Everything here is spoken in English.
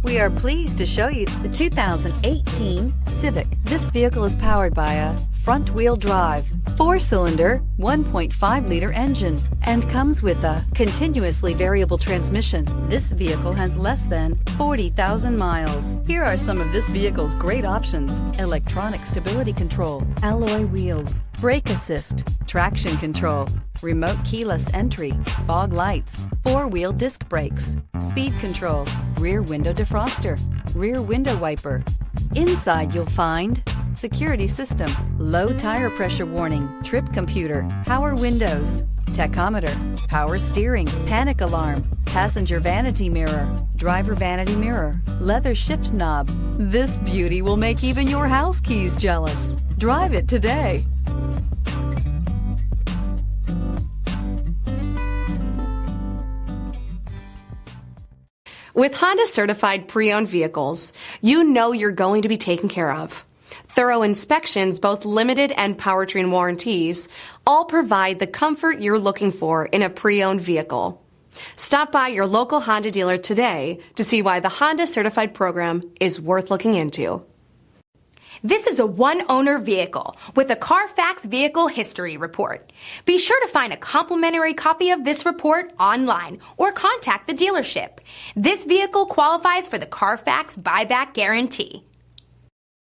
We are pleased to show you the 2018 Civic. This vehicle is powered by a front-wheel drive, 4-cylinder, 1.5-liter engine, and comes with a continuously variable transmission. This vehicle has less than 40,000 miles. Here are some of this vehicle's great options: electronic stability control, alloy wheels, brake assist, traction control, remote keyless entry, fog lights, 4-wheel disc brakes, speed control, rear window defroster, rear window wiper. Inside you'll find security system, low tire pressure warning, trip computer, power windows, tachometer, power steering, panic alarm, passenger vanity mirror, driver vanity mirror, leather shift knob. This beauty will make even your house keys jealous. Drive it today. With Honda certified pre-owned vehicles, you know you're going to be taken care of. Thorough inspections, both limited and powertrain warranties, all provide the comfort you're looking for in a pre-owned vehicle. Stop by your local Honda dealer today to see why the Honda certified program is worth looking into. This is a one-owner vehicle with a Carfax Vehicle History Report. Be sure to find a complimentary copy of this report online or contact the dealership. This vehicle qualifies for the Carfax Buyback Guarantee.